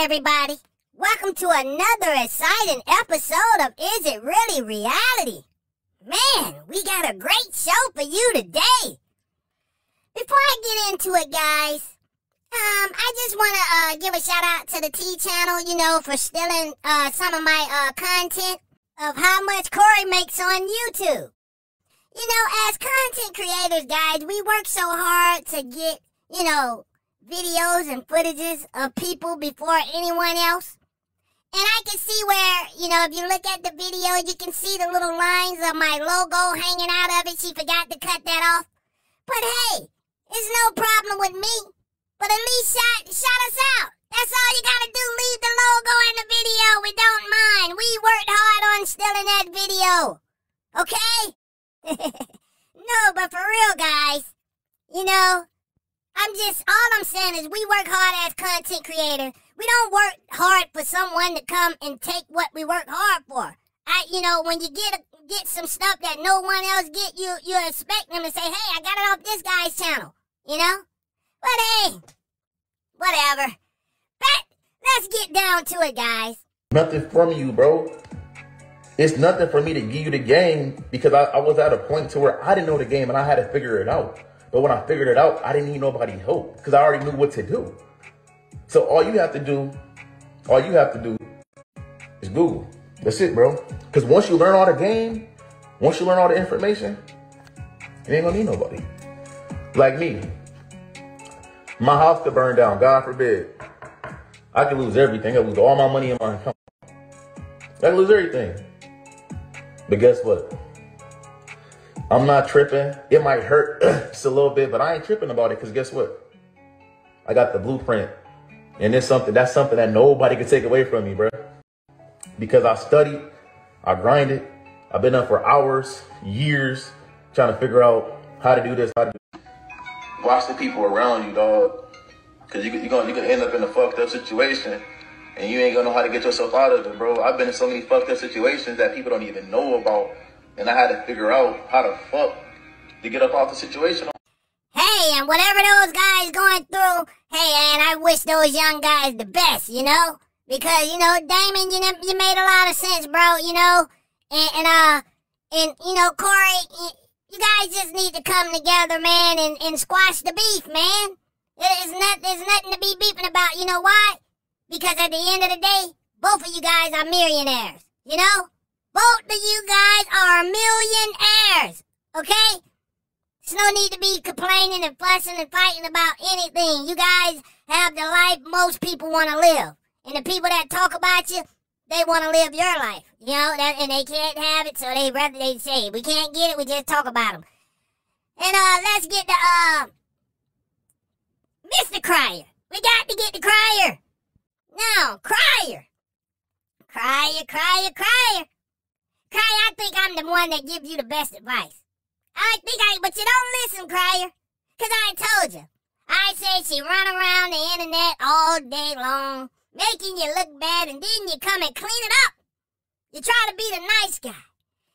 everybody. Welcome to another exciting episode of Is It Really Reality? Man, we got a great show for you today. Before I get into it, guys, I just want to give a shout out to the T channel, for stealing some of my content of how much Corey makes on YouTube. As content creators, guys, we work so hard to get, videos and footages of people before anyone else. And I can see where, if you look at the video, you can see the little lines of my logo hanging out of it. She forgot to cut that off. But hey, it's no problem with me. But at least shout us out. That's all you gotta do. Leave the logo in the video. We don't mind. We worked hard on stealing that video. Okay? No, but for real, guys, all I'm saying is we work hard as content creators. We don't work hard for someone to come and take what we work hard for. When you get some stuff that no one else get, you expect them to say, hey, I got it off this guy's channel, But hey, whatever. But let's get down to it, guys. Nothing from you, bro. It's nothing for me to give you the game because I was at a point to where I didn't know the game and I had to figure it out. But when I figured it out, I didn't need nobody's help because I already knew what to do. So all you have to do is Google. That's it, bro. Because once you learn all the game, once you learn all the information, you ain't gonna need nobody. Like me. My house could burn down, God forbid. I could lose everything. I could lose all my money in my account. I could lose everything. But guess what? I'm not tripping. It might hurt just a little bit, but I ain't tripping about it because guess what? I got the blueprint. And that's something that nobody can take away from me, bro. Because I studied, I grinded, I've been up for hours, years, trying to figure out how to do this, Watch the people around you, dog. Because you're going to end up in a fucked up situation. And you ain't going to know how to get yourself out of it, bro. I've been in so many fucked up situations that people don't even know about. And I had to figure out how the fuck to get up off the situation. Hey, and whatever those guys going through, hey, and I wish those young guys the best, Because, Damien, you made a lot of sense, bro, And Corey, you guys just need to come together, man, and squash the beef, man. There's nothing to be beefing about. You know why? Because at the end of the day, both of you guys are millionaires, Both of you guys are millionaires, okay? There's no need to be complaining and fussing and fighting about anything. You guys have the life most people want to live. And the people that talk about you, they want to live your life, and they can't have it, so they say, we can't get it, we just talk about them. And let's get to Mr. CRYER. We got to get to CRYER. Now, CRYER. CRYER. CRYER, I think I'm the one that gives you the best advice. But you don't listen, CRYER. Because I told you. I say she run around the internet all day long, making you look bad, and then you come and clean it up. You try to be the nice guy.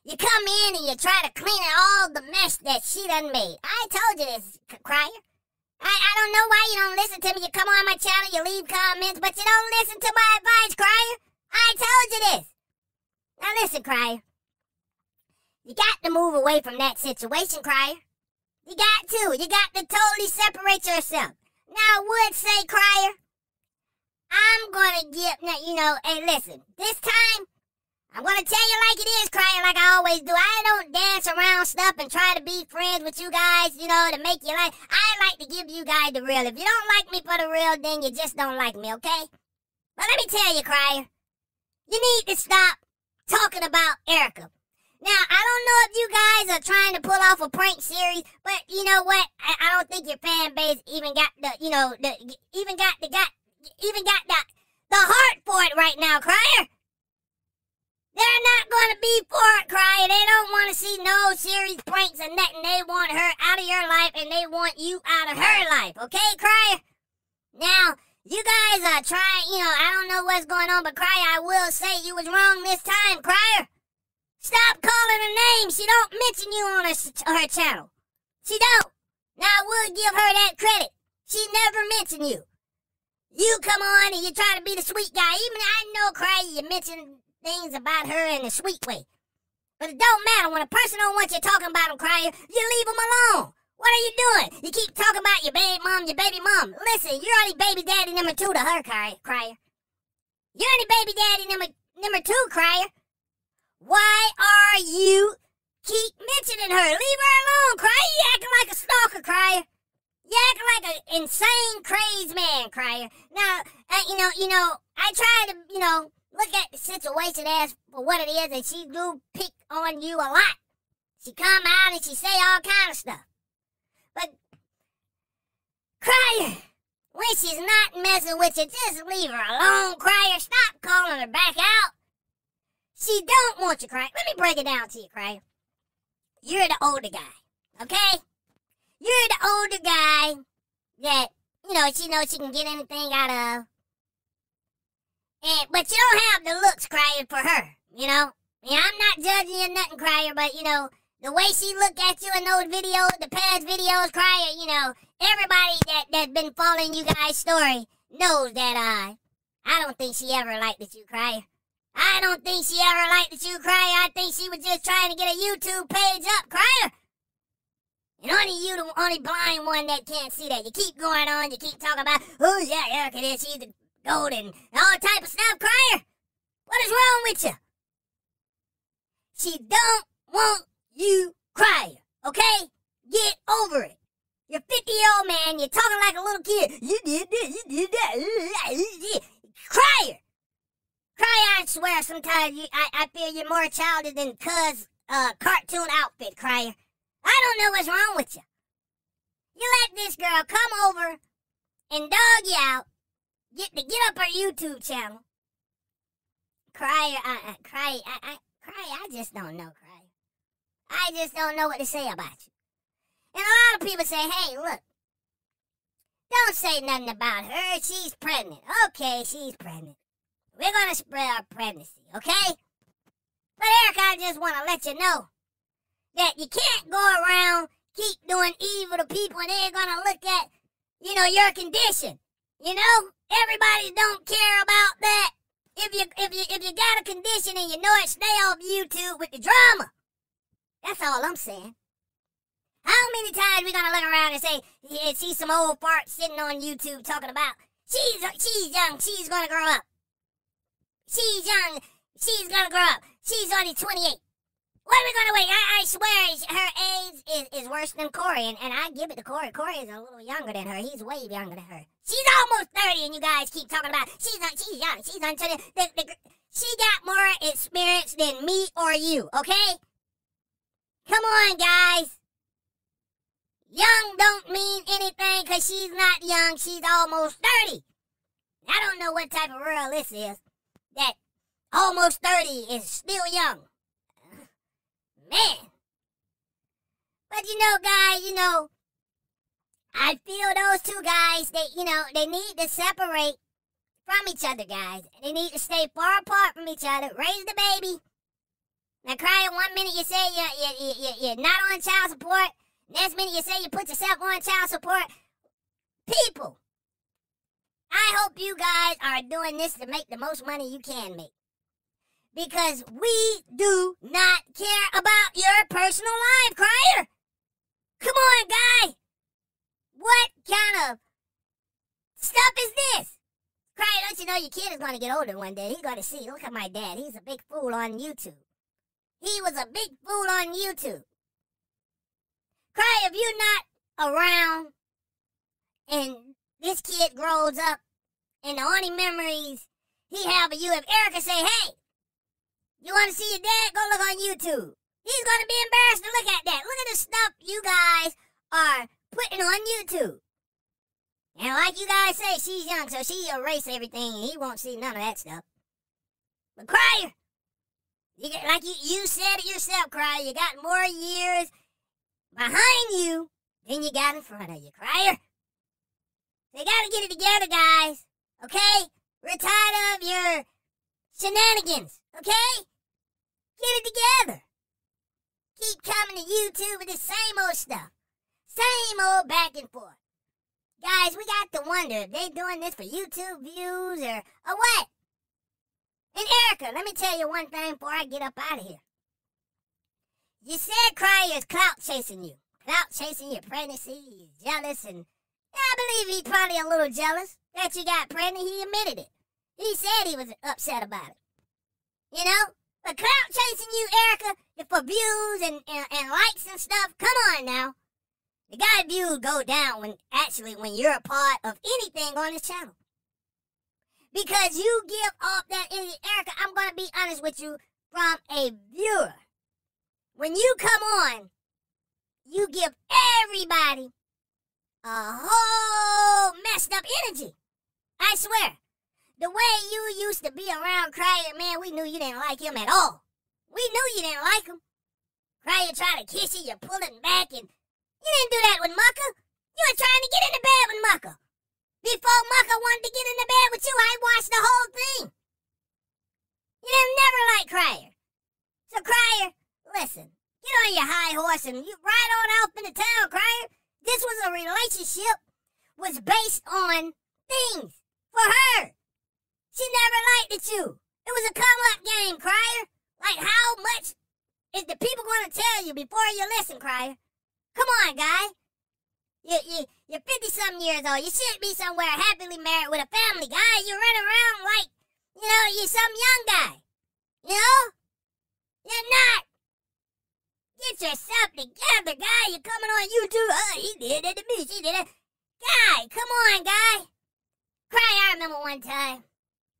You come in and you try to clean all the mess that she done made. I told you this, CRYER. I don't know why you don't listen to me. You come on my channel, you leave comments, but you don't listen to my advice, CRYER. I told you this. Now listen, CRYER. You got to move away from that situation, CRYER. You got to. You got to totally separate yourself. Now, I would say, CRYER, I'm going to give, hey, listen, this time, I'm going to tell you like it is, CRYER, like I always do. I don't dance around stuff and try to be friends with you guys, to make you like. I like to give you guys the real. If you don't like me for the real, then you just don't like me, okay? But let me tell you, CRYER, you need to stop talking about Erica. Now, I don't know if you guys are trying to pull off a prank series, but you know what? I don't think your fan base even got the, even got the heart for it right now, CRYER. They're not going to be for it, CRYER. They don't want to see no series pranks or nothing. They want her out of your life, and they want you out of her life, okay, CRYER? Now, you guys are trying, I don't know what's going on, but CRYER, I will say you was wrong this time, CRYER. Stop calling her name. She don't mention you on her channel. She don't. Now, I will give her that credit. She never mentioned you. You come on and you try to be the sweet guy. Even I know, Cryer, you mention things about her in a sweet way. But it don't matter. When a person don't want you talking about them, Cryer, you leave them alone. What are you doing? You keep talking about your baby mom. Listen, you're only baby daddy number 2 to her, Cryer. You're only baby daddy number 2, Cryer. Why are you keep mentioning her? Leave her alone, Cryer. You acting like a stalker, Cryer. You acting like an insane, crazed man, Cryer. Now, you know, I try to, look at the situation as for what it is, and she do pick on you a lot. She come out and she say all kind of stuff. But, Cryer, when she's not messing with you, just leave her alone, Cryer. Stop calling her back out. She don't want you, Cryer. Let me break it down to you, Cryer. You're the older guy, okay? You're the older guy that, she knows she can get anything out of. But you don't have the looks, Cryer, for her, I'm not judging you nothing, Cryer, but, the way she look at you in those videos, the past videos, Cryer, everybody that's been following you guys' story knows that I don't think she ever liked you, Cryer. I don't think she ever liked you, Cryer. I think she was just trying to get a YouTube page up, Cryer. And only you, the only blind one that can't see that. You keep going on, you keep talking about, oh yeah, Erica this, she's the gold and all type of stuff, Cryer. What is wrong with you? She don't want you, Cryer, okay? Get over it. You're 50-year-old man, you're talking like a little kid. You did this, you did that. Cryer. Cryer, I swear sometimes I feel you're more childish than Cuz cartoon outfit, Cryer. I don't know what's wrong with you. You let this girl come over and dog you out, get up her YouTube channel. Cryer, Cryer, I just don't know, Cryer. I just don't know what to say about you. And a lot of people say, hey, look, don't say nothing about her. She's pregnant. Okay, she's pregnant. We're going to spread our pregnancy, okay? But Erica, I just want to let you know that you can't go around keep doing evil to people and they're going to look at, your condition. Everybody don't care about that. If you got a condition and you know it, stay off YouTube with the drama. That's all I'm saying. How many times we going to look around and say, yeah, see some old fart sitting on YouTube talking about, she's young, she's going to grow up. She's young, she's going to grow up. She's only 28. What are we going to wait? I swear her age is worse than Corey, and I give it to Corey. Corey is a little younger than her. He's way younger than her. She's almost 30, and you guys keep talking about she's young. She's on 20. She got more experience than me or you, okay? Come on, guys. Young don't mean anything because she's not young. She's almost 30. I don't know what type of world this is that almost 30 is still young. Man. But guys, I feel those two guys, they need to separate from each other, guys. They need to stay far apart from each other. Raise the baby. Now, Cryer, 1 minute you say you're not on child support. Next minute you say you put yourself on child support. People, I hope you guys are doing this to make the most money you can make. Because we do not care about your personal life, Cryer. Come on, guy. What kind of stuff is this? Cryer, don't you know your kid is going to get older one day? He's going to see. Look at my dad. He's a big fool on YouTube. He was a big fool on YouTube. Cryer, if you're not around and this kid grows up and the only memories he have of you, if Erica say, hey, you want to see your dad? Go look on YouTube. He's going to be embarrassed to look at that. Look at the stuff you guys are putting on YouTube. And like you guys say, she's young, so she erase everything, and he won't see none of that stuff. But Cryer, like you said it yourself, Cryer, you got more years behind you than you got in front of you, Cryer. So you got to get it together, guys. Okay? We're tired of your shenanigans. Okay? Get it together. Keep coming to YouTube with the same old stuff. Same old back and forth. Guys, we got to wonder if they doing this for YouTube views or what. And Erica, let me tell you one thing before I get up out of here. You said CRYER is clout chasing you. Clout chasing your pregnancy. He's jealous, and I believe he's probably a little jealous that you got pregnant. He admitted it. He said he was upset about it. You know? But clout chasing you, Erica, for views and likes and stuff, come on now. The guy views go down when you're a part of anything on his channel. Because you give off that energy. Erica, I'm going to be honest with you, from a viewer. When you come on, you give everybody a whole messed up energy. I swear. The way you used to be around CRYER, man, we knew you didn't like him at all. We knew you didn't like him. CRYER tried to kiss you, you're pulling back, and you didn't do that with Mucka. You were trying to get in the bed with Mucka. Before Mucka wanted to get in the bed with you, I watched the whole thing. You didn't never like CRYER. So CRYER, listen, get on your high horse and you ride on off into town, CRYER. This was a relationship, was based on things for her. She never liked it you. It was a come-up game, CRYER. Like, how much is the people going to tell you before you listen, CRYER? Come on, guy. You're 50-something years old. You should be somewhere happily married with a family, guy. You run around like, you're some young guy. You know? You're not. Get yourself together, guy. You're coming on YouTube. Oh, he did it to me. She did it. Guy, come on, guy. CRYER, I remember one time.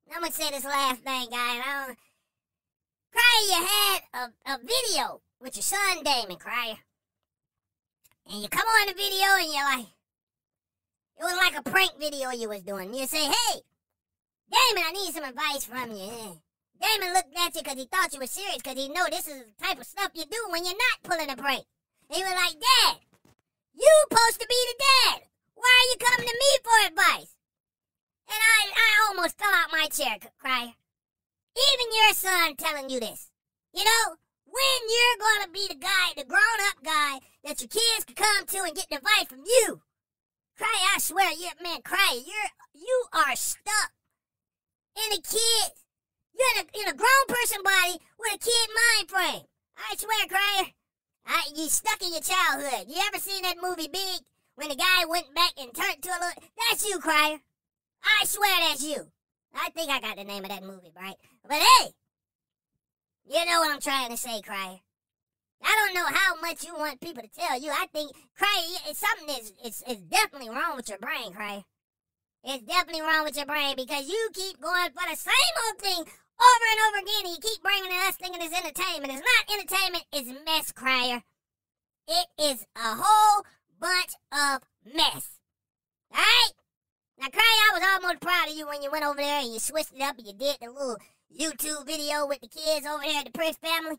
I'm going to say this last thing, guy. CRYER, you had a video with your son, Damien, CRYER. And you come on the video and you're like, it was like a prank video you was doing. You say, hey, Damien, I need some advice from you. Damien looked at you because he thought you were serious, because he know this is the type of stuff you do when you're not pulling a prank. And he was like, Dad, you supposed to be the dad. Why are you coming to me for advice? And I almost fell out my chair, CRYER. Even your son telling you this. You know, when you're going to be the guy, the grown-up guy, that your kids can come to and get advice from you. CRYER, I swear, CRYER, you are stuck in a kid. You're in a grown person body with a kid mind frame. I swear, CRYER, you stuck in your childhood. You ever seen that movie Big, when the guy went back and turned to a little... That's you, CRYER. I swear that's you. I think I got the name of that movie, right? But hey, you know what I'm trying to say, CRYER. I don't know how much you want people to tell you. I think, CRYER, something is definitely wrong with your brain, CRYER. It's definitely wrong with your brain, because you keep going for the same old thing over and over again, and you keep bringing it us thinking it's entertainment. It's not entertainment, it's mess, CRYER. It is a whole bunch of mess. Alright? Now, CRYER, I was almost proud of you when you went over there and you switched it up and you did the little YouTube video with the kids over there at the Prince family.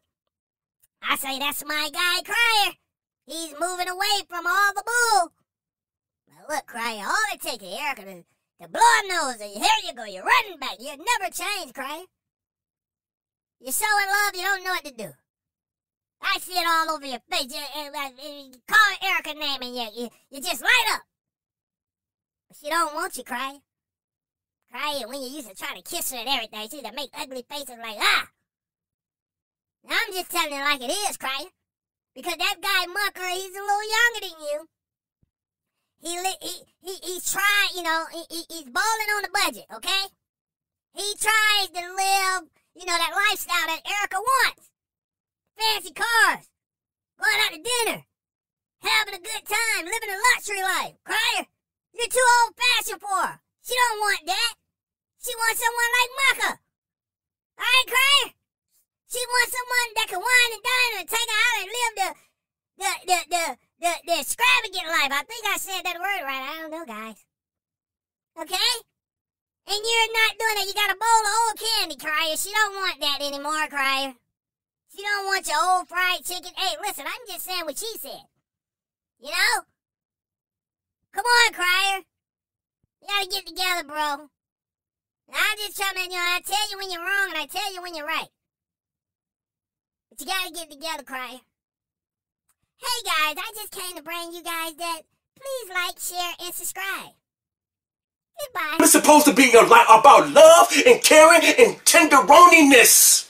I say that's my guy, CRYER. He's moving away from all the bull. But look, CRYER, all it takes is Erica to blow a nose, and here you go, you're running back. You never change, CRYER. You're so in love, you don't know what to do. I see it all over your face. You call Erica's name and you just light up. But she don't want you, CRYER. CRYER, when you used to try to kiss her and everything, she used to make ugly faces like, ah. Now, I'm just telling it like it is, CRYER. Because that guy, Mucker, he's a little younger than you. He's trying, he's balling on the budget, okay? He tries to live, that lifestyle that Erica wants. Fancy cars, going out to dinner, having a good time, living a luxury life. CRYER, you're too old-fashioned for her. She don't want that. She wants someone like Mucka. All right, CRYER? She wants someone that can wine and dine and take her out and live the extravagant life. I think I said that word right. I don't know, guys. Okay? And you're not doing it. You got a bowl of old candy, CRYER. She don't want that anymore, CRYER. She don't want your old fried chicken. Hey, listen, I'm just saying what she said. You know? Come on, CRYER. You gotta get together, bro. And I'm just trying to, I tell you when you're wrong and I tell you when you're right. But you gotta get together, CRYER. Hey, guys, I just came to bring you guys that Please like, share, and subscribe. Goodbye. It's supposed to be about love and caring and tenderoniness.